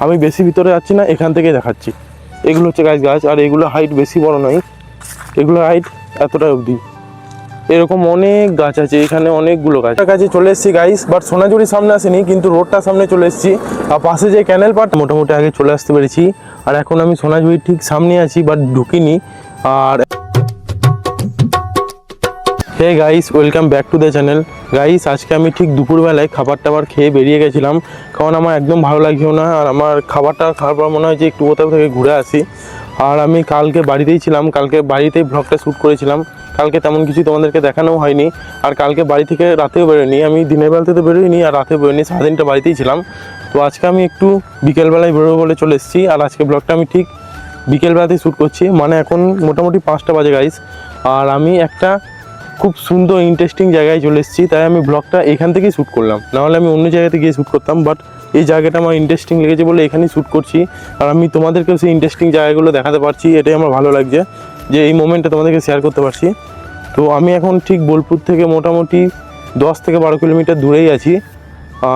আমি বেশি ভিতরে যাচ্ছি না, এখান থেকেই দেখাচ্ছি। এগুলো হচ্ছে গাছ গাছ, আর এগুলো হাইট বেশি বড় নয়, এগুলো হাইট এতটা অবধি। এরকম অনেক গাছ আছে এখানে, অনেকগুলো গাছ। কাছে চলে এসেছি গাইস, বাট সোনাঝুরির সামনে আসেনি, কিন্তু রোডটার সামনে চলে এসেছি। আর পাশে যে ক্যানেল পাট মোটামুটি আগে চলে আসতে পেরেছি। আর এখন আমি সোনাঝুরির ঠিক সামনে আছি, বাট ঢুকিনি। আর hey guys, welcome back to the channel. Guys, আজকে আমি ঠিক দুপুরবেলায় খাবার টাবার খেয়ে বেরিয়ে গেছিলাম, কারণ আমার একদম ভালো লাগছিল না। আর আমার খাবারটা খাওয়ার পর মনে হয় যে একটু কোথাও থেকে ঘুরে আসি। আর আমি কালকে বাড়িতেই ছিলাম, কালকে বাড়িতেই ব্লগটা শ্যুট করেছিলাম। কালকে তেমন কিছু তোমাদেরকে দেখানোও হয়নি। আর কালকে বাড়ি থেকে রাতেও বেরোয়নি, আমি দিনের বেলাতে তো বেরোইনি আর রাতে বেরোয়নি, সারাদিনটা বাড়িতেই ছিলাম। তো আজকে আমি একটু বিকেলবেলায় বেরোবো বলে চলে এসেছি। আর আজকে ব্লগটা আমি ঠিক বিকেলবেলাতেই শ্যুট করছি, মানে এখন মোটামুটি 5টা বাজে গাইস। আর আমি একটা খুব সুন্দর ইন্টারেস্টিং জায়গায় চলে এসেছি, তাই আমি ব্লগটা এখান থেকেই শ্যুট করলাম। নাহলে আমি অন্য জায়গাতে গিয়ে শ্যুট করতাম, বাট এই জায়গাটা আমার ইন্টারেস্টিং লেগেছে বলে এখানেই শ্যুট করছি। আর আমি তোমাদেরকেও সেই ইন্টারেস্টিং জায়গাগুলো দেখাতে পারছি, এটাই আমার ভালো লাগছে যে এই মোমেন্টটা তোমাদেরকে শেয়ার করতে পারছি। তো আমি এখন ঠিক বোলপুর থেকে মোটামুটি 10 থেকে 12 কিলোমিটার দূরেই আছি।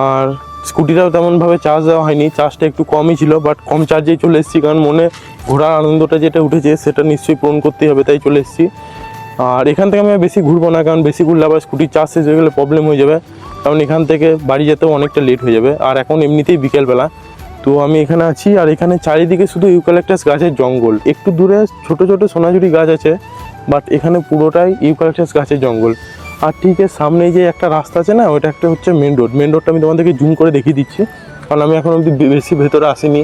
আর স্কুটিটাও তেমনভাবে চার্জ দেওয়া হয়নি, চার্জটা একটু কমই ছিল, বাট কম চার্জেই চলে এসেছি, কারণ মনে ঘোরার আনন্দটা যেটা উঠেছে সেটা নিশ্চয়ই পূরণ করতেই হবে, তাই চলে এসেছি। আর এখান থেকে আমি বেশি ঘুরবো না, কারণ বেশি ঘুরলে আবার স্কুটির চার্জ শেষ হয়ে গেলে প্রবলেম হয়ে যাবে, কারণ এখান থেকে বাড়ি যেতেও অনেকটা লেট হয়ে যাবে। আর এখন এমনিতেই বিকেলবেলা, তো আমি এখানে আছি। আর এখানে চারিদিকে শুধু ইউক্যালিপটাস গাছের জঙ্গল, একটু দূরে ছোট ছোট সোনাঝুরি গাছ আছে, বাট এখানে পুরোটাই ইউক্যালিপটাস গাছের জঙ্গল। আর ঠিক এর সামনেই যে একটা রাস্তা আছে না, ওইটা একটা হচ্ছে মেন রোড। মেন রোডটা আমি তোমাদেরকে জুম করে দেখিয়ে দিচ্ছি, কারণ আমি এখন অবধি বেশি ভেতরে আসিনি।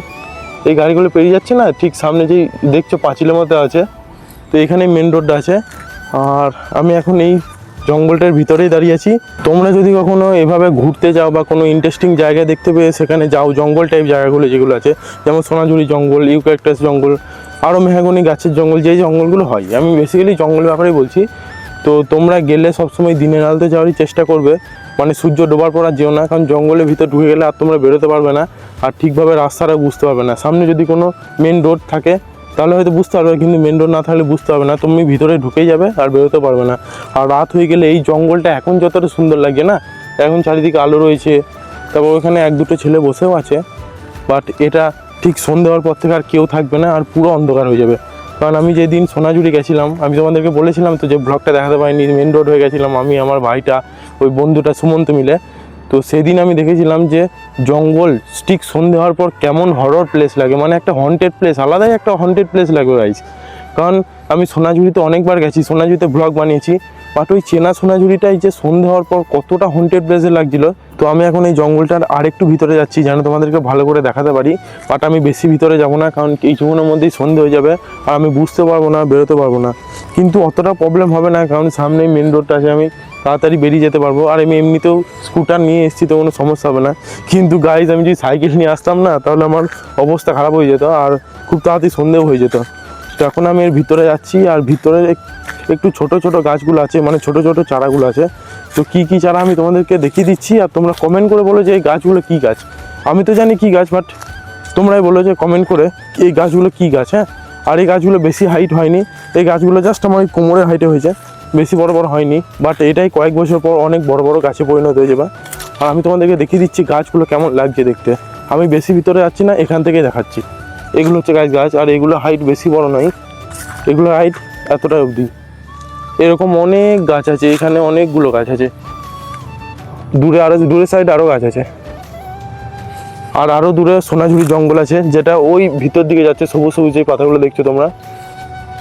এই গাড়িগুলো পেরিয়ে যাচ্ছে না, ঠিক সামনে যেই দেখছো পাঁচিলের মধ্যে আছে, তো এখানে মেন রোডটা আছে। আর আমি এখন এই জঙ্গলটার ভিতরেই দাঁড়িয়ে আছি। তোমরা যদি কখনো এভাবে ঘুরতে যাও বা কোনো ইন্টারেস্টিং জায়গা দেখতে পেয়ে সেখানে যাও, জঙ্গল টাইপ জায়গাগুলো যেগুলো আছে, যেমন সোনাঝুরি জঙ্গল, ইউক্যালিপটাস জঙ্গল, আরও মেহগনি গাছের জঙ্গল, যেই জঙ্গলগুলো হয়, আমি বেসিক্যালি জঙ্গলের ব্যাপারেই বলছি। তো তোমরা গেলে সবসময় দিনের আলোতে যাওয়ারই চেষ্টা করবে, মানে সূর্য ডোবার পর আর যেও না, কারণ জঙ্গলের ভিতর ঢুকে গেলে আর তোমরা বেরোতে পারবে না, আর ঠিকভাবে রাস্তাটা বুঝতে পারবে না। সামনে যদি কোনো মেন রোড থাকে তাহলে হয়তো বুঝতে পারবে, কিন্তু মেন রোড না থাকলে বুঝতে পারবে না, তুমি ভিতরে ঢুকেই যাবে আর বেরোতে পারবে না। আর রাত হয়ে গেলে এই জঙ্গলটা এখন যতটা সুন্দর লাগছে না, এখন চারিদিকে আলো রয়েছে, তারপর ওখানে 1-2টো ছেলে বসেও আছে, বাট এটা ঠিক সন্ধে হওয়ার পর থেকে আর কেউ থাকবে না, আর পুরো অন্ধকার হয়ে যাবে। কারণ আমি যেদিন সোনাঝুরি গেছিলাম, আমি তোমাদেরকে বলেছিলাম তো যে ব্লগটা দেখাতে পারিনি, মেন রোড হয়ে গেছিলাম আমি, আমার ভাইটা, ওই বন্ধুটা সুমন্ত মিলে। তো সেদিন আমি দেখেছিলাম যে জঙ্গল ঠিক সন্ধে হওয়ার পর কেমন হরর প্লেস লাগে, মানে একটা হন্টেড প্লেস, আলাদাই একটা হন্টেড প্লেস লাগবে গাইস। কারণ আমি সোনাঝুরিতে অনেকবার গেছি, সোনাঝুরিতে ব্লগ বানিয়েছি, বাট ওই চেনা সোনাঝুরিটাই যে সন্ধে হওয়ার পর কতটা হন্টেড প্লেসে লাগছিল। তো আমি এখন এই জঙ্গলটার আরেকটু ভিতরে যাচ্ছি, যেন তোমাদেরকে ভালো করে দেখাতে পারি, বাট আমি বেশি ভিতরে যাব না, কারণ কিছুক্ষণের মধ্যেই সন্ধে হয়ে যাবে আর আমি বুঝতে পারবো না, বেরোতে পারবো না। কিন্তু অতটা প্রবলেম হবে না, কারণ সামনেই মেন রোডটা আছে, আমি তাড়াতাড়ি বেরিয়ে যেতে পারবো। আর আমি এমনিতেও স্কুটার নিয়ে এসেছি, তো কোনো সমস্যা হবে না। কিন্তু গাইজ, আমি যদি সাইকেল নিয়ে আসতাম না, তাহলে আমার অবস্থা খারাপ হয়ে যেত আর খুব তাড়াতাড়ি সন্ধেও হয়ে যেত। তো এখন আমি এর ভিতরে যাচ্ছি, আর ভিতরে একটু ছোট ছোট গাছগুলো আছে, মানে ছোট ছোট চারাগুলো আছে। তো কী কী চারা আমি তোমাদেরকে দেখিয়ে দিচ্ছি, আর তোমরা কমেন্ট করে বলো যে এই গাছগুলো কী গাছ। আমি তো জানি কী গাছ, বাট তোমরাই বলো যে কমেন্ট করে এই গাছগুলো কী গাছ। হ্যাঁ, আর এই গাছগুলো বেশি হাইট হয়নি, এই গাছগুলো জাস্ট আমার কোমরের হাইটে হয়েছে, বেশি বড় বড় হয়নি, বাট এটাই কয়েক বছর পর অনেক বড় বড় গাছে পরিণত হয়ে যাবে। আর আমি তোমাদেরকে দেখিয়ে দিচ্ছি গাছগুলো কেমন লাগছে দেখতে। আমি বেশি ভিতরে যাচ্ছি না, এখান থেকেই দেখাচ্ছি। এগুলো হচ্ছে গাছ, আর এগুলো হাইট বেশি বড় নয়, এগুলো হাইট এতটা অবধি। এরকম অনেক গাছ আছে এখানে, অনেকগুলো গাছ আছে, দূরে সাইডে আরও গাছ আছে। আর আরও দূরে সোনাঝুরি জঙ্গল আছে, যেটা ওই ভিতর দিকে যাচ্ছে, সবুজ সবুজ যে পাতাগুলো দেখছো তোমরা।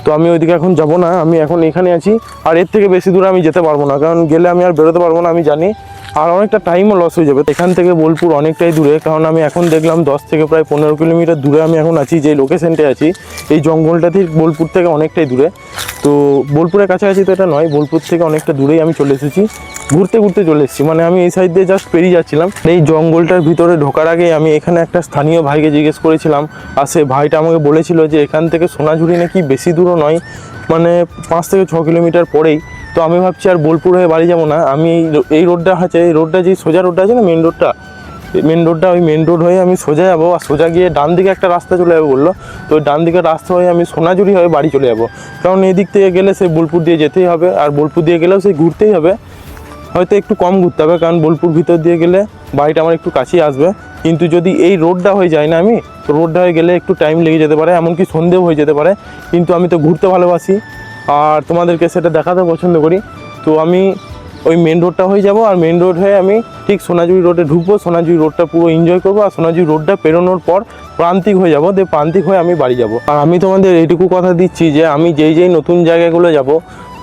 তো আমি ওইদিকে এখন যাব না, আমি এখন এখানে আছি। আর এর থেকে বেশি দূরে আমি যেতে পারবো না, কারণ গেলে আমি আর বেরোতে পারবো না, আমি জানি। আর অনেকটা টাইমও লস হয়ে যাবে। এখান থেকে বোলপুর অনেকটাই দূরে, কারণ আমি এখন দেখলাম 10 থেকে প্রায় 15 কিলোমিটার দূরে আমি এখন আছি, যে লোকেশনটায় আছি। এই জঙ্গলটা ঠিক বোলপুর থেকে অনেকটাই দূরে। তো বোলপুরের কাছাকাছি তো এটা নয়, বোলপুর থেকে অনেকটা দূরেই আমি চলে এসেছি, ঘুরতে ঘুরতে চলে এসেছি। মানে আমি এই সাইড দিয়ে জাস্ট পেরিয়ে যাচ্ছিলাম। এই জঙ্গলটার ভিতরে ঢোকার আগে আমি এখানে একটা স্থানীয় ভাইকে জিজ্ঞেস করেছিলাম, আর সে ভাইটা আমাকে বলেছিল যে এখান থেকে সোনাঝুরি নাকি বেশি দূরও নয়, মানে 5 থেকে 6 কিলোমিটার পরেই। তো আমি ভাবছি আর বোলপুর হয়ে বাড়ি যাবো না, আমি এই রোডটা আছে, এই রোডটা যে সোজা রোডটা আছে না, মেন রোডটা, ওই মেন রোড হয়ে আমি সোজা যাবো। আর সোজা গিয়ে ডান দিকে একটা রাস্তা চলে যাবো বললো, তো ওই ডান দিকের রাস্তা হয়ে আমি সোনাঝুরি হয়ে বাড়ি চলে যাবো। কারণ এই দিক থেকে গেলে সেই বোলপুর দিয়ে যেতেই হবে, আর বোলপুর দিয়ে গেলেও সেই ঘুরতেই হবে। হয়তো একটু কম ঘুরতে হবে, কারণ বোলপুর ভিতর দিয়ে গেলে বাড়িটা আমার একটু কাছেই আসবে। কিন্তু যদি এই রোডটা হয়ে যায় না, আমি তো রোডটা হয়ে গেলে একটু টাইম লেগে যেতে পারে, এমনকি সন্ধেও হয়ে যেতে পারে। কিন্তু আমি তো ঘুরতে ভালোবাসি আর তোমাদেরকে সেটা দেখাতে পছন্দ করি। তো আমি ওই মেন রোডটা হয়ে যাব, আর মেন রোড হয়ে আমি ঠিক সোনাঝুরি রোডে ঢুকবো, সোনাঝুরি রোডটা পুরো এনজয় করবো, আর সোনাঝুরি রোডটা পেরোনোর পর প্রান্তিক হয়ে যাবো, দিয়ে প্রান্তিক হয়ে আমি বাড়ি যাব। আর আমি তোমাদের এইটুকু কথা দিচ্ছি যে আমি যেই নতুন জায়গাগুলো যাব,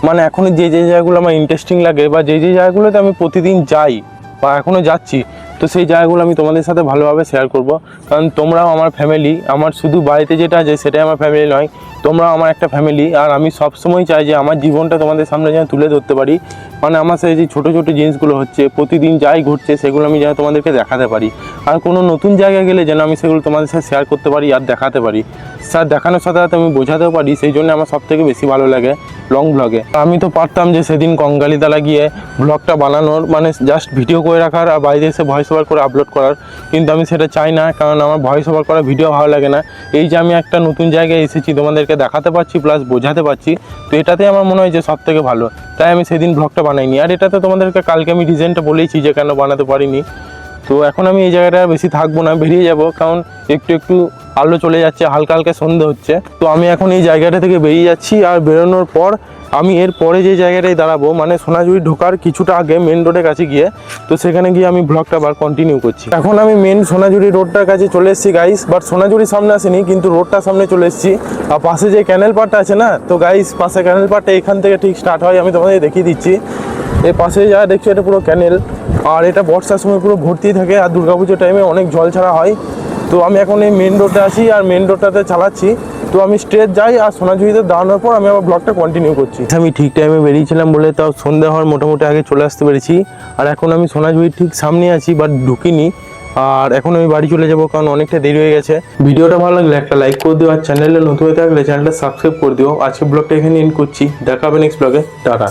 মানে এখনও যে জায়গাগুলো আমার ইন্টারেস্টিং লাগে বা যে জায়গাগুলোতে আমি প্রতিদিন যাই বা এখনও যাচ্ছি, তো সেই জায়গাগুলো আমি তোমাদের সাথে ভালোভাবে শেয়ার করব। কারণ তোমরাও আমার ফ্যামিলি, আমার শুধু বাড়িতে যেটা আছে সেটাই আমার ফ্যামিলি নয়, তোমরাও আমার একটা ফ্যামিলি। আর আমি সবসময় চাই যে আমার জীবনটা তোমাদের সামনে যেন তুলে ধরতে পারি, মানে আমার সাথে যে ছোটো ছোটো জিনিসগুলো হচ্ছে প্রতিদিন যাই ঘটছে সেগুলো আমি যেন তোমাদেরকে দেখাতে পারি। আর কোনো নতুন জায়গায় গেলে যেন আমি সেগুলো তোমাদের সাথে শেয়ার করতে পারি আর দেখাতে পারি, স্যার দেখানোর সাথে সাথে আমি বোঝাতেও পারি। সেই জন্য আমার সবথেকে বেশি ভালো লাগে লং ব্লগে। আমি তো পারতাম যে সেদিন কঙ্কালীতলা গিয়ে ব্লগটা বানানোর, মানে জাস্ট ভিডিও করে রাখার আর বাইরে এসে ভয়েস ওভার করে আপলোড করার, কিন্তু আমি সেটা চাই না, কারণ আমার ভয়েস ওভার করা ভিডিও ভালো লাগে না। এই যে আমি একটা নতুন জায়গায় এসেছি, তোমাদেরকে দেখাতে পারছি প্লাস বোঝাতে পারছি, তো এটাতে আমার মনে হয় যে সবথেকে ভালো। তাই আমি সেদিন ব্লগটা বানাইনি। আর এটাতে তোমাদেরকে কালকে আমি রিজনটা বলেইছি যে কেন বানাতে পারিনি। তো এখন আমি এই জায়গাটা বেশি থাকবো না, বেরিয়ে যাব, কারণ একটু আলো চলে যাচ্ছে, হালকা হালকা সন্ধে হচ্ছে। তো আমি এখন এই জায়গাটা থেকে বেরিয়ে যাচ্ছি, আর বেরোনোর পর আমি এর পরে যে জায়গাটায় দাঁড়াবো, মানে সোনাঝুরি ঢোকার কিছুটা আগে মেন রোডের কাছে গিয়ে, তো সেখানে গিয়ে আমি ব্লগটা আবার কন্টিনিউ করছি। এখন আমি মেন সোনাঝুরি রোডটার কাছে চলে এসেছি গাইস, বাট সোনাঝুরির সামনে আসেনি, কিন্তু রোডটার সামনে চলে এসেছি। আর পাশে যে ক্যানেল পাড়টা আছে না, তো গাইস পাশে ক্যানেল পাড়টা এখান থেকে ঠিক স্টার্ট হয়, আমি তোমাদের দেখিয়ে দিচ্ছি। এই পাশে যা দেখছি এটা পুরো ক্যানেল, আর এটা বর্ষার সময় পুরো ভর্তি থাকে, আর দুর্গাপুজোর টাইমে অনেক জল ছাড়া হয়। তো আমি এখন এই মেন রোডে আসি আর মেন রোডটাতে চালাচ্ছি। তো আমি স্ট্রেট যাই, আর সোনাঝুরিতে দাঁড়ানোর পর আমি আবার ব্লগটা কন্টিনিউ করছি। আমি ঠিক টাইমে বেরিয়েছিলাম বলে তাও সন্ধ্যা হওয়ার মোটামুটি আগে চলে আসতে পেরেছি। আর এখন আমি সোনাঝুরির ঠিক সামনে আছি, বাট ঢুকিনি। আর এখন আমি বাড়ি চলে যাব, কারণ অনেকটা দেরি হয়ে গেছে। ভিডিওটা ভালো লাগলে একটা লাইক করে দিও, আর চ্যানেলে নতুন হয়ে থাকলে চ্যানেলটা সাবস্ক্রাইব করে দিও। আজকে ব্লগটা এখানে এন্ড করছি, দেখা হবে নেক্সট ব্লগে, টাটা।